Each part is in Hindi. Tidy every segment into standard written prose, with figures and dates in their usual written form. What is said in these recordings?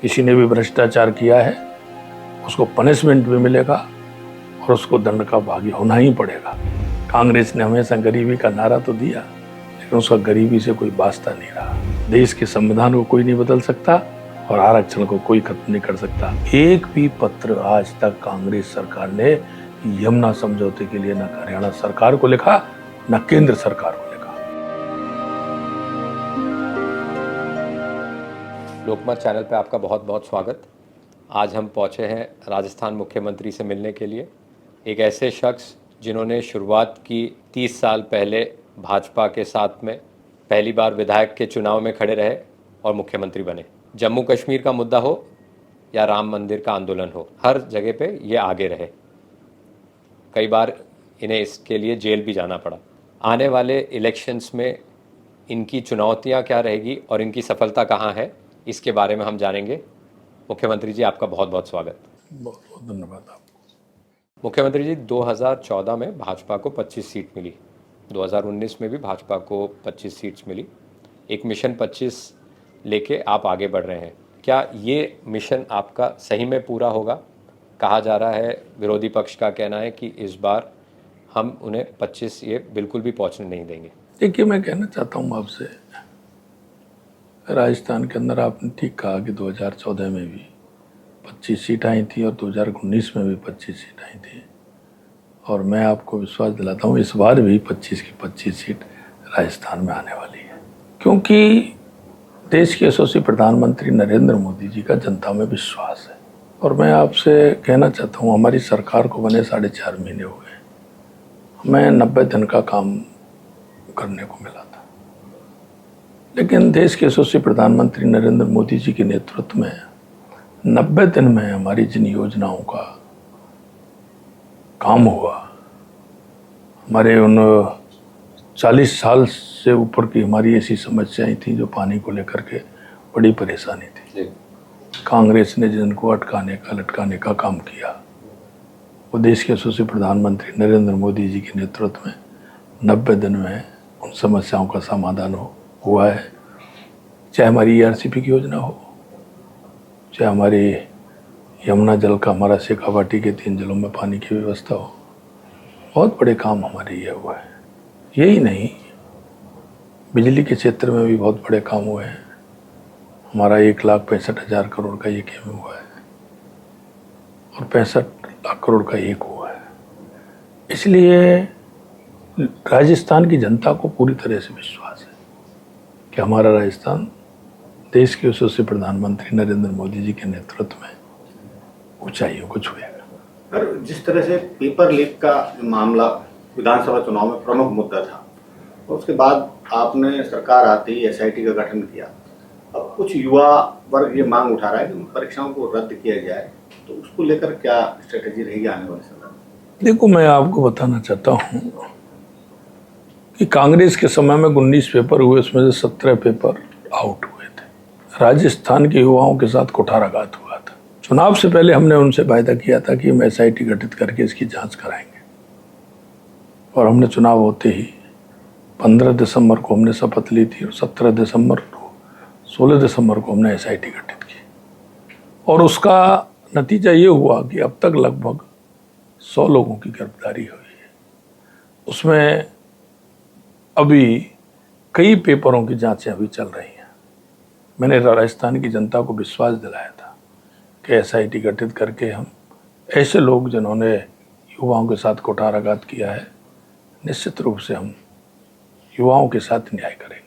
किसी ने भी भ्रष्टाचार किया है उसको पनिशमेंट भी मिलेगा और उसको दंड का भागी होना ही पड़ेगा। कांग्रेस ने हमेशा गरीबी का नारा तो दिया, लेकिन उसका गरीबी से कोई वास्ता नहीं रहा। देश के संविधान को कोई नहीं बदल सकता और आरक्षण को कोई खत्म नहीं कर सकता। एक भी पत्र आज तक कांग्रेस सरकार ने यमुना समझौते के लिए न हरियाणा सरकार को लिखा, न केंद्र सरकार को लिखा। लोकमत चैनल पे आपका बहुत बहुत स्वागत। आज हम पहुंचे हैं राजस्थान मुख्यमंत्री से मिलने के लिए। एक ऐसे शख्स जिन्होंने शुरुआत की 30 साल पहले भाजपा के साथ में, पहली बार विधायक के चुनाव में खड़े रहे और मुख्यमंत्री बने। जम्मू कश्मीर का मुद्दा हो या राम मंदिर का आंदोलन हो, हर जगह पे ये आगे रहे। कई बार इन्हें इसके लिए जेल भी जाना पड़ा। आने वाले इलेक्शंस में इनकी चुनौतियां क्या रहेगी और इनकी सफलता कहाँ है, इसके बारे में हम जानेंगे। मुख्यमंत्री जी, आपका बहुत बहुत स्वागत। बहुत बहुत धन्यवाद आपको। मुख्यमंत्री जी, 2014 में भाजपा को 25 सीट मिली, 2019 में भी भाजपा को 25 सीट्स मिली। एक मिशन 25 लेके आप आगे बढ़ रहे हैं। क्या ये मिशन आपका सही में पूरा होगा? कहा जा रहा है, विरोधी पक्ष का कहना है कि इस बार हम उन्हें 25 ये बिल्कुल भी पहुंचने नहीं देंगे। देखिए, मैं कहना चाहता हूँ आपसे, राजस्थान के अंदर आपने ठीक कहा कि 2014 में भी 25 सीट आई थी और 2019 में भी 25 सीट आई थी, और मैं आपको विश्वास दिलाता हूँ इस बार भी 25 की 25 सीट राजस्थान में आने वाली है, क्योंकि देश के यशस्वी प्रधानमंत्री नरेंद्र मोदी जी का जनता में विश्वास है। और मैं आपसे कहना चाहता हूँ, हमारी सरकार को बने 4.5 महीने हुए, हमें 90 दिन का काम करने को मिला था, लेकिन देश के यशस्वी प्रधानमंत्री नरेंद्र मोदी जी के नेतृत्व में 90 दिन में हमारी जिन योजनाओं का काम हुआ, हमारे उन 40 साल से ऊपर की हमारी ऐसी समस्याएं थी जो पानी को लेकर के बड़ी परेशानी थी। कांग्रेस ने जिनको अटकाने का लटकाने का काम किया, वो देश के यशस्वी प्रधानमंत्री नरेंद्र मोदी जी के नेतृत्व में 90 दिन में उन समस्याओं का समाधान हुआ है। चाहे हमारी ERCP की योजना हो, चाहे हमारी यमुना जल का, हमारा शेखावाटी के 3 जिलों में पानी की व्यवस्था हो, बहुत बड़े काम हमारे ये हुआ है। यही नहीं, बिजली के क्षेत्र में भी बहुत बड़े काम हुए हैं। हमारा 1,65,000 करोड़ का ये काम हुआ है और 65 लाख करोड़ का एक हुआ है। इसलिए राजस्थान की जनता को पूरी तरह से विश्वास है कि हमारा राजस्थान देश के यशस्वी प्रधानमंत्री नरेंद्र मोदी जी के नेतृत्व में ऊंचाइयों को छुएगा। पर जिस तरह से पेपर लीक का मामला विधानसभा चुनाव में प्रमुख मुद्दा था, और उसके बाद आपने सरकार आते ही SIT का गठन किया। अब कुछ युवा वर्ग ये मांग उठा रहा है कि परीक्षाओं को रद्द किया जाए, तो उसको लेकर क्या स्ट्रेटेजी रहेगी आने वाले समय में? देखो, मैं आपको बताना चाहता हूँ कि कांग्रेस के समय में 19 पेपर हुए, उसमें से 17 पेपर आउट हुए थे। राजस्थान के युवाओं के साथ कुठाराघात हुआ था। चुनाव से पहले हमने उनसे वायदा किया था कि हम SIT गठित करके इसकी जांच कराएंगे, और हमने चुनाव होते ही 15 दिसंबर को हमने शपथ ली थी और 17 दिसंबर को 16 दिसंबर को हमने SIT गठित की, और उसका नतीजा ये हुआ कि अब तक लगभग 100 लोगों की गिरफ्तारी हुई है। उसमें अभी कई पेपरों की जांचें अभी चल रही हैं। मैंने राजस्थान की जनता को विश्वास दिलाया था कि SIT गठित करके हम ऐसे लोग जिन्होंने युवाओं के साथ कुठाराघात किया है, निश्चित रूप से हम युवाओं के साथ न्याय करेंगे।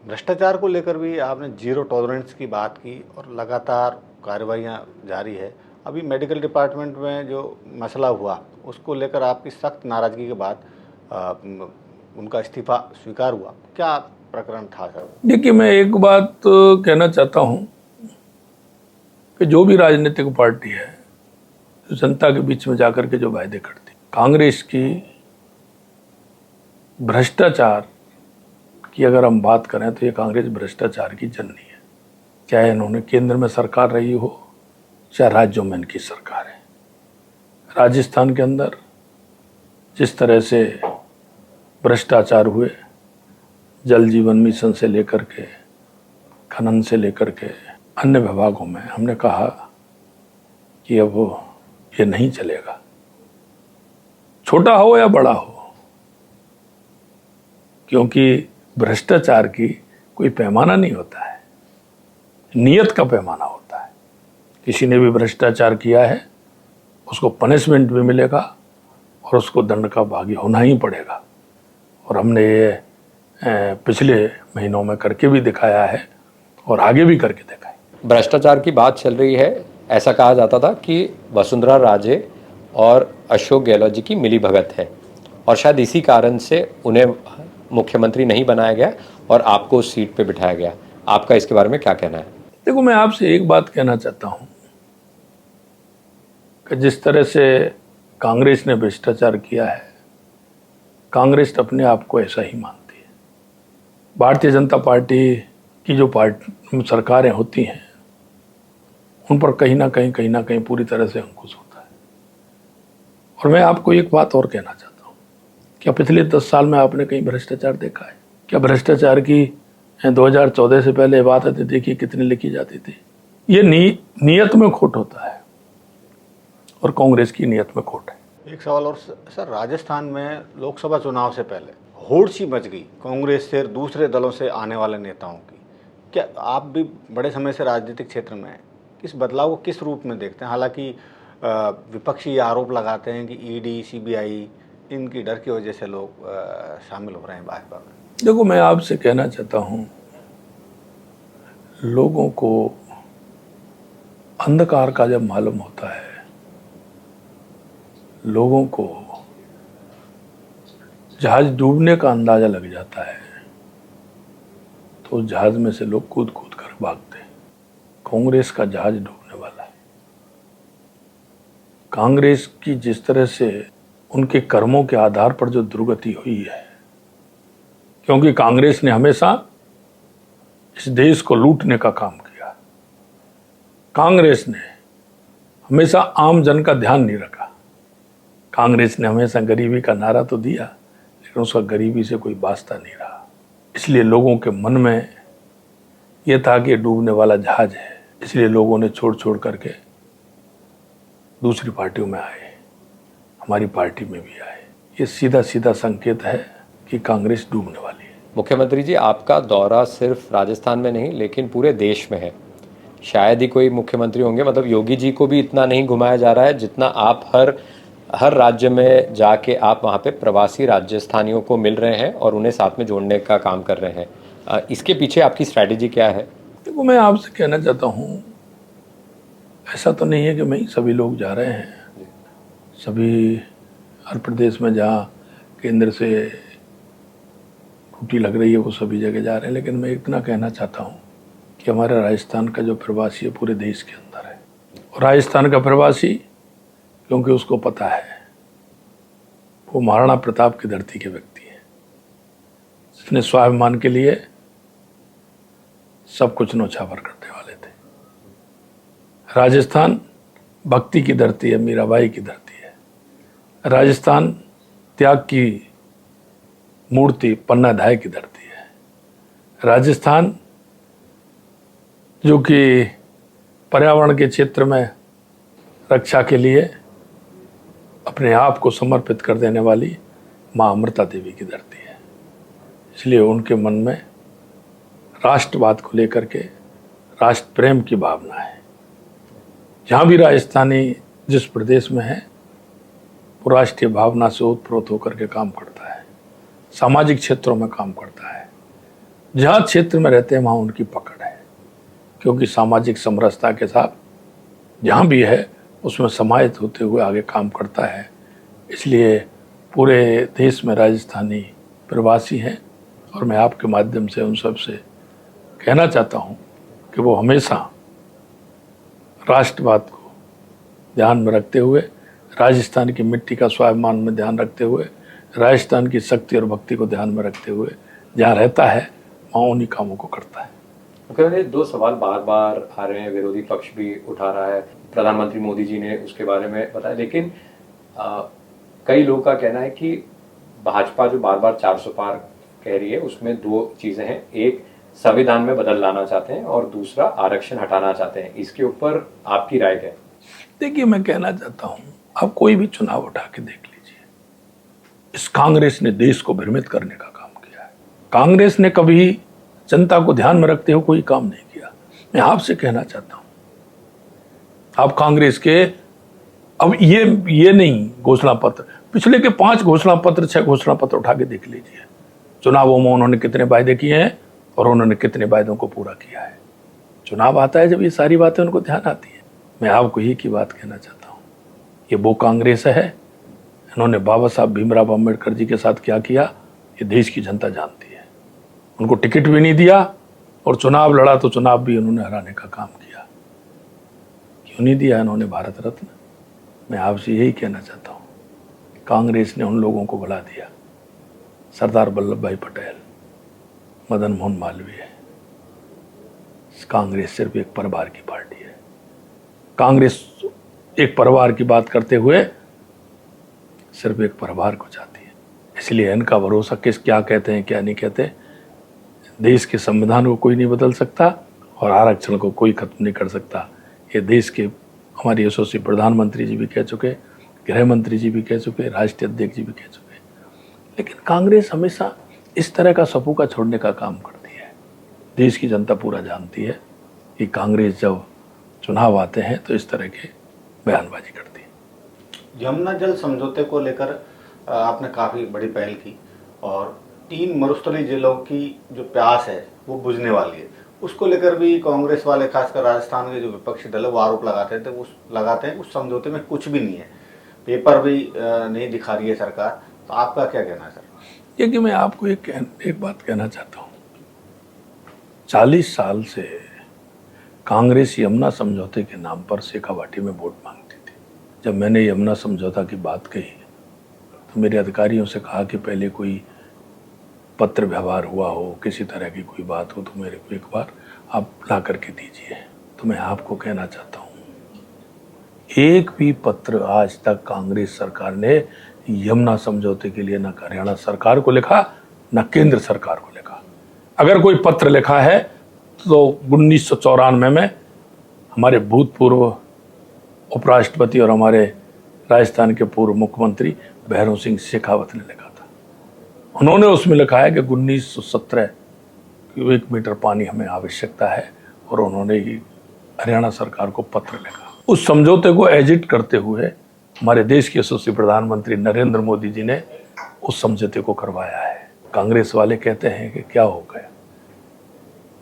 भ्रष्टाचार को लेकर भी आपने 0 टॉलरेंस की बात की और लगातार कार्रवाइयाँ जारी है। अभी मेडिकल डिपार्टमेंट में जो मसला हुआ, उसको लेकर आपकी सख्त नाराज़गी के बाद उनका इस्तीफा स्वीकार हुआ। क्या प्रकरण था सर? देखिए, मैं एक बात कहना चाहता हूँ कि जो भी राजनीतिक पार्टी है, जो जनता के बीच में जाकर के जो वायदे करती, कांग्रेस की भ्रष्टाचार की अगर हम बात करें तो ये कांग्रेस भ्रष्टाचार की जननी है। चाहे इन्होंने केंद्र में सरकार रही हो, चाहे राज्यों में इनकी सरकार है। राजस्थान के अंदर जिस तरह से भ्रष्टाचार हुए, जल जीवन मिशन से लेकर के, खनन से लेकर के, अन्य विभागों में हमने कहा कि अब ये नहीं चलेगा, छोटा हो या बड़ा हो, क्योंकि भ्रष्टाचार की कोई पैमाना नहीं होता है, नियत का पैमाना होता है। किसी ने भी भ्रष्टाचार किया है उसको पनिशमेंट भी मिलेगा और उसको दंड का भागी होना ही पड़ेगा। और हमने ये पिछले महीनों में करके भी दिखाया है और आगे भी करके दिखाए। भ्रष्टाचार की बात चल रही है, ऐसा कहा जाता था कि वसुंधरा राजे और अशोक गहलोत जी की मिलीभगत है और शायद इसी कारण से उन्हें मुख्यमंत्री नहीं बनाया गया और आपको उस सीट पे बिठाया गया। आपका इसके बारे में क्या कहना है? देखो, मैं आपसे एक बात कहना चाहता हूं कि जिस तरह से कांग्रेस ने भ्रष्टाचार किया है, कांग्रेस अपने आप को ऐसा ही मानती है। भारतीय जनता पार्टी की जो सरकारें होती हैं उन पर कहीं ना कहीं पूरी तरह से अंकुश होता है। और मैं आपको एक बात और कहना चाहता हूँ, क्या पिछले 10 साल में आपने कहीं भ्रष्टाचार देखा है? क्या भ्रष्टाचार की 2014 से पहले बात आती देखिए कितनी लिखी जाती थी? ये नियत में खोट होता है और कांग्रेस की नियत में खोट है। एक सवाल और सर, राजस्थान में लोकसभा चुनाव से पहले होड़ सी मच गई कांग्रेस से और दूसरे दलों से आने वाले नेताओं की। क्या आप भी बड़े समय से राजनीतिक क्षेत्र में हैं, इस बदलाव को किस रूप में देखते हैं? हालांकि विपक्षी आरोप लगाते हैं कि ईडी, सीबीआई इनकी डर की वजह से लोग शामिल हो रहे हैं भाजपा में। देखो, मैं आपसे कहना चाहता हूं, लोगों को अंधकार का जब मालूम होता है, लोगों को जहाज डूबने का अंदाजा लग जाता है, तो जहाज में से लोग कूद कूद कर भागते हैं। कांग्रेस का जहाज डूबने वाला है। कांग्रेस की जिस तरह से उनके कर्मों के आधार पर जो दुर्गति हुई है, क्योंकि कांग्रेस ने हमेशा इस देश को लूटने का काम किया, कांग्रेस ने हमेशा आम जन का ध्यान नहीं रखा, कांग्रेस ने हमेशा गरीबी का नारा तो दिया लेकिन उसका गरीबी से कोई वास्ता नहीं रहा। इसलिए लोगों के मन में यह था कि डूबने वाला जहाज है, इसलिए लोगों ने छोड़ छोड़ करके दूसरी पार्टियों में आए, हमारी पार्टी में भी आए। ये सीधा सीधा संकेत है कि कांग्रेस डूबने वाली है। मुख्यमंत्री जी, आपका दौरा सिर्फ राजस्थान में नहीं लेकिन पूरे देश में है। शायद ही कोई मुख्यमंत्री होंगे, मतलब योगी जी को भी इतना नहीं घुमाया जा रहा है जितना आप हर राज्य में जाके आप वहाँ पे प्रवासी राजस्थानियों को मिल रहे हैं और उन्हें साथ में जोड़ने का काम कर रहे हैं। इसके पीछे आपकी स्ट्रैटेजी क्या है? देखो, मैं आपसे कहना चाहता हूँ, ऐसा तो नहीं है कि मैं सभी लोग जा रहे हैं, सभी हर प्रदेश में जहाँ केंद्र से ड्यूटी लग रही है वो सभी जगह जा रहे हैं। लेकिन मैं इतना कहना चाहता हूँ कि हमारा राजस्थान का जो प्रवासी है पूरे देश के अंदर है। और राजस्थान का प्रवासी, क्योंकि उसको पता है वो महाराणा प्रताप की धरती के व्यक्ति है, जिसने स्वाभिमान के लिए सब कुछ न्योछावर करने वाले थे। राजस्थान भक्ति की धरती है, मीराबाई की धरती है। राजस्थान त्याग की मूर्ति पन्नाधाय की धरती है। राजस्थान जो कि पर्यावरण के क्षेत्र में रक्षा के लिए अपने आप को समर्पित कर देने वाली माँ अमृता देवी की धरती है। इसलिए उनके मन में राष्ट्रवाद को लेकर के राष्ट्र प्रेम की भावना है। जहाँ भी राजस्थानी जिस प्रदेश में है वो राष्ट्रीय भावना से ओतप्रोत होकर के काम करता है, सामाजिक क्षेत्रों में काम करता है। जहाँ क्षेत्र में रहते हैं वहाँ उनकी पकड़ है, क्योंकि सामाजिक समरसता के साथ जहाँ भी है उसमें समाहित होते हुए आगे काम करता है। इसलिए पूरे देश में राजस्थानी प्रवासी हैं और मैं आपके माध्यम से उन सब से कहना चाहता हूँ कि वो हमेशा राष्ट्रवाद को ध्यान में रखते हुए, राजस्थान की मिट्टी का स्वाभिमान में ध्यान रखते हुए, राजस्थान की शक्ति और भक्ति को ध्यान में रखते हुए जहाँ रहता है वहाँ उन्हीं कामों को करता है। मुख्यमंत्री, दो सवाल बार बार आ रहे हैं, विरोधी पक्ष भी उठा रहा है, प्रधानमंत्री मोदी जी ने उसके बारे में बताया, लेकिन कई लोगों का कहना है कि भाजपा जो बार बार 400 पार कह रही है उसमें दो चीज़ें हैं। एक, संविधान में बदल लाना चाहते हैं और दूसरा आरक्षण हटाना चाहते हैं। इसके ऊपर आपकी राय क्या है? देखिए, मैं कहना चाहता हूं, आप कोई भी चुनाव उठा के देख लीजिए, इस कांग्रेस ने देश को भ्रमित करने का काम किया है। कांग्रेस ने कभी जनता को ध्यान में रखते हुए कोई काम नहीं किया। मैं आपसे कहना चाहता हूं, आप कांग्रेस के अब ये नहीं घोषणा पत्र, पिछले के 5 घोषणा पत्र 6 घोषणा पत्र उठा के देख लीजिए। चुनावों में उन्होंने कितने वायदे किए हैं और उन्होंने कितने वायदों को पूरा किया है। चुनाव आता है जब ये सारी बातें उनको ध्यान आती है। मैं आपको ही की बात कहना चाहता हूँ, ये वो कांग्रेस है, इन्होंने बाबा साहब भीमराव अम्बेडकर जी के साथ क्या किया ये देश की जनता जानती है। उनको टिकट भी नहीं दिया और चुनाव लड़ा तो चुनाव भी उन्होंने हराने का काम किया। क्यों नहीं दिया इन्होंने भारत रत्न? मैं आपसे यही कहना चाहता हूँ, कांग्रेस ने उन लोगों को भुला दिया, सरदार वल्लभ भाई पटेल, मदन मोहन मालवीय। कांग्रेस सिर्फ एक परिवार की पार्टी है। कांग्रेस एक परिवार की बात करते हुए सिर्फ एक परिवार को चाहती है। इसलिए इनका भरोसा क्या कहते हैं क्या नहीं कहते। देश के संविधान को कोई नहीं बदल सकता और आरक्षण को कोई खत्म नहीं कर सकता। ये देश के हमारे यशस्वी प्रधानमंत्री जी भी कह चुके, गृह मंत्री जी भी कह चुके, राष्ट्रीय अध्यक्ष जी भी कह चुके। लेकिन कांग्रेस हमेशा इस तरह का सपूका छोड़ने का काम करती है। देश की जनता पूरा जानती है कि कांग्रेस जब चुनाव आते हैं तो इस तरह के बयानबाजी करती है। यमुना जल समझौते को लेकर आपने काफ़ी बड़ी पहल की और 3 मरुस्थलीय जिलों की जो प्यास है वो बुझने वाली है। उसको लेकर भी कांग्रेस वाले, खासकर राजस्थान के जो विपक्षी दल है, वो आरोप लगाते हैं उस समझौते में कुछ भी नहीं है, पेपर भी नहीं दिखा रही है सरकार। तो आपका क्या कहना है सर? ये कि मैं आपको एक बात कहना चाहता हूँ, 40 साल से कांग्रेस यमुना समझौते के नाम पर शेखावाटी में वोट मांगती थी। जब मैंने यमुना समझौता की बात कही तो मेरे अधिकारियों से कहा कि पहले कोई पत्र व्यवहार हुआ हो, किसी तरह की कोई बात हो तो मेरे को एक बार आप ला करके दीजिए। तो मैं आपको कहना चाहता हूँ, एक भी पत्र आज तक कांग्रेस सरकार ने यमुना समझौते के लिए न हरियाणा सरकार को लिखा न केंद्र सरकार को लिखा। अगर कोई पत्र लिखा है तो 1994 में हमारे भूतपूर्व उपराष्ट्रपति और हमारे राजस्थान के पूर्व मुख्यमंत्री भैरों सिंह शेखावत ने लिखा था। उन्होंने उसमें लिखा है कि 1917 क्यूबिक मीटर पानी हमें आवश्यकता है और उन्होंने ही हरियाणा सरकार को पत्र लिखा। उस समझौते को एजिट करते हुए हमारे देश के यशस्वी प्रधानमंत्री नरेंद्र मोदी जी ने उस समझौते को करवाया है। कांग्रेस वाले कहते हैं कि क्या हो गया।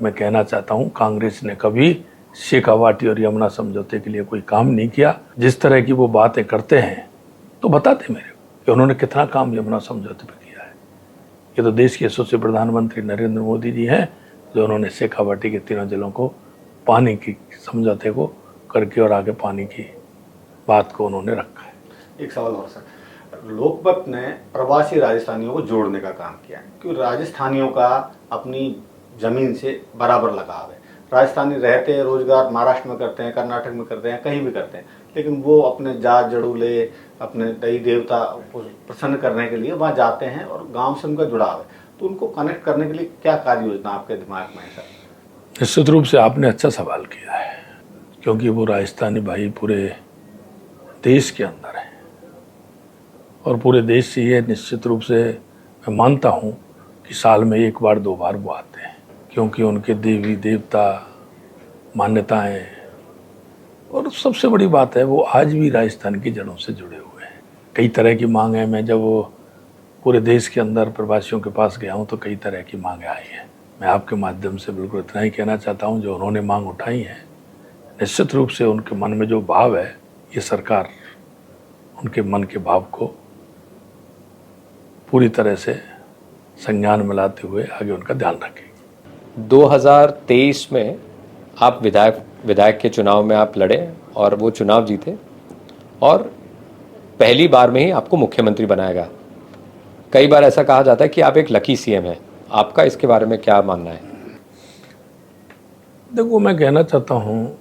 मैं कहना चाहता हूं, कांग्रेस ने कभी शेखावाटी और यमुना समझौते के लिए कोई काम नहीं किया। जिस तरह की वो बातें करते हैं तो बताते मेरे को कि उन्होंने कितना काम यमुना समझौते पर किया है। ये तो देश के यशस्वी प्रधानमंत्री नरेंद्र मोदी जी हैं जो उन्होंने शेखावाटी के 3 जिलों को पानी की समझौते को करके और आगे पानी की बात को उन्होंने रखा है। एक सवाल और सर, लोकमत ने प्रवासी राजस्थानियों को जोड़ने का काम किया है, क्योंकि राजस्थानियों का अपनी जमीन से बराबर लगाव है। राजस्थानी रहते हैं, रोजगार महाराष्ट्र में करते हैं, कर्नाटक में करते हैं, कहीं भी करते हैं, लेकिन वो अपने जात जड़ूले, अपने देवी देवता को प्रसन्न करने के लिए वहाँ जाते हैं और गांव से उनका जुड़ाव है। तो उनको कनेक्ट करने के लिए क्या कार्य योजना आपके दिमाग में है सर? निश्चित रूप से आपने अच्छा सवाल किया है, क्योंकि वो राजस्थानी भाई पूरे देश के अंदर है और पूरे देश से ये निश्चित रूप से मैं मानता हूँ कि साल में 1 बार 2 बार वो आते हैं, क्योंकि उनके देवी देवता मान्यताएं और सबसे बड़ी बात है वो आज भी राजस्थान की जड़ों से जुड़े हुए हैं। कई तरह की मांग है। मैं जब वो पूरे देश के अंदर प्रवासियों के पास गया हूँ तो कई तरह की मांगें आई हैं। मैं आपके माध्यम से बिल्कुल इतना ही कहना चाहता हूँ, जो उन्होंने मांग उठाई है निश्चित रूप से उनके मन में जो भाव है, ये सरकार उनके मन के भाव को पूरी तरह से संज्ञान में लाते हुए आगे उनका ध्यान रखेगी। 2023 में आप विधायक के चुनाव में आप लड़े और वो चुनाव जीते और पहली बार में ही आपको मुख्यमंत्री बनाया गया। कई बार ऐसा कहा जाता है कि आप एक लकी सीएम हैं। आपका इसके बारे में क्या मानना है? देखो, मैं कहना चाहता हूँ,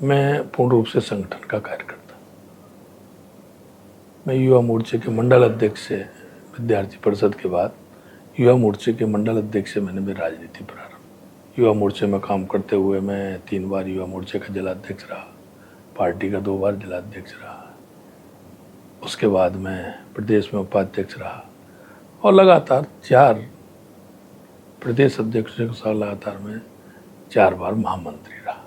मैं पूर्ण रूप से संगठन का कार्य करता। मैं युवा मोर्चे के मंडल अध्यक्ष से विद्यार्थी परिषद के बाद युवा मोर्चे के मंडल अध्यक्ष से मैंने मेरी राजनीति प्रारंभ। युवा मोर्चे में काम करते हुए मैं 3 बार युवा मोर्चे का जिलाध्यक्ष रहा, पार्टी का 2 बार जिलाध्यक्ष रहा। उसके बाद मैं प्रदेश में उपाध्यक्ष रहा और लगातार 4 प्रदेश अध्यक्षों के साथ लगातार मैं 4 बार महामंत्री रहा।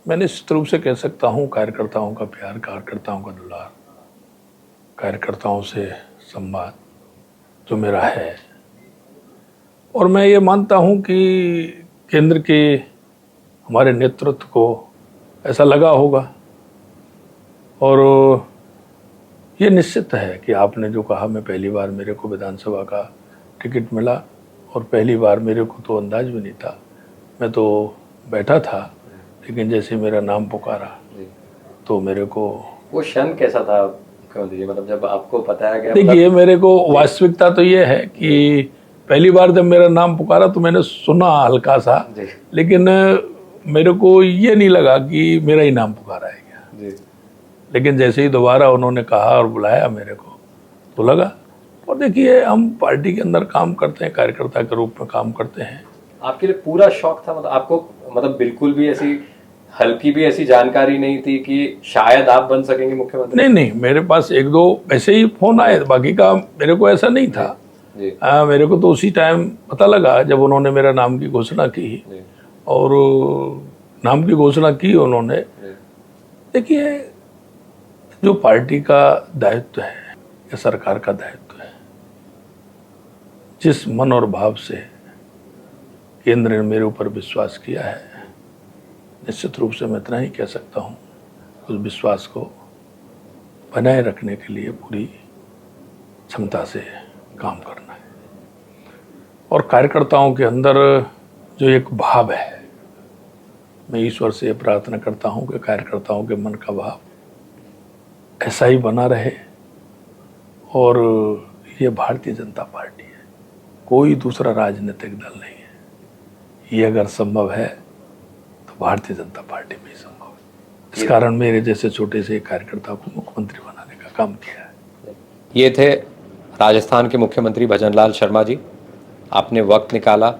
मैं निश्चित रूप से कह सकता हूँ कार्यकर्ताओं का प्यार, कार्यकर्ताओं का दुलार, कार्यकर्ताओं से संवाद जो मेरा है, और मैं ये मानता हूँ कि केंद्र के हमारे नेतृत्व को ऐसा लगा होगा। और ये निश्चित है कि आपने जो कहा, मैं पहली बार मेरे को विधानसभा का टिकट मिला और पहली बार मेरे को तो अंदाज भी नहीं था। मैं तो बैठा था, लेकिन जैसे मेरा नाम पुकारा तो मेरे को वो क्षण कैसा था मुख्यमंत्री जी, मतलब जब आपको बताया गया? देखिए, मेरे को वास्तविकता तो ये है कि पहली बार जब मेरा नाम पुकारा तो मैंने सुना हल्का सा, लेकिन मेरे को ये नहीं लगा कि मेरा ही नाम पुकारा है क्या। लेकिन जैसे ही दोबारा उन्होंने कहा और बुलाया मेरे को तो लगा। और देखिए, हम पार्टी के अंदर काम करते हैं, कार्यकर्ता के रूप में काम करते हैं। आपके लिए पूरा शौक था, मतलब आपको मतलब बिल्कुल भी ऐसी हल्की भी ऐसी जानकारी नहीं थी कि शायद आप बन सकेंगे मुख्यमंत्री? नहीं, मेरे पास 1-2 ऐसे ही फोन आए, बाकी का मेरे को ऐसा नहीं था। मेरे को तो उसी टाइम पता लगा जब उन्होंने मेरा नाम की घोषणा की, और नाम की घोषणा की उन्होंने। देखिए, जो पार्टी का दायित्व है या सरकार का दायित्व है, जिस मन और भाव से केंद्र ने मेरे ऊपर विश्वास किया है, निश्चित रूप से मैं इतना ही कह सकता हूँ, उस विश्वास को बनाए रखने के लिए पूरी क्षमता से काम करना है। और कार्यकर्ताओं के अंदर जो एक भाव है, मैं ईश्वर से प्रार्थना करता हूँ कि कार्यकर्ताओं के मन का भाव ऐसा ही बना रहे। और ये भारतीय जनता पार्टी है, कोई दूसरा राजनीतिक दल नहीं है। ये अगर संभव है तो भारतीय जनता पार्टी में ही संभव है। इस कारण मेरे जैसे छोटे से कार्यकर्ता को मुख्यमंत्री बनाने का काम किया है। ये थे राजस्थान के मुख्यमंत्री भजनलाल शर्मा जी। आपने वक्त निकाला,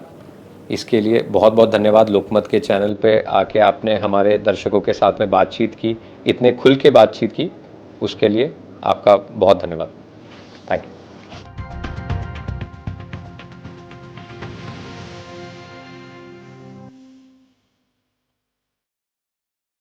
इसके लिए बहुत बहुत धन्यवाद। लोकमत के चैनल पे आके आपने हमारे दर्शकों के साथ में बातचीत की, इतने खुल के बातचीत की, उसके लिए आपका बहुत धन्यवाद। Thank you.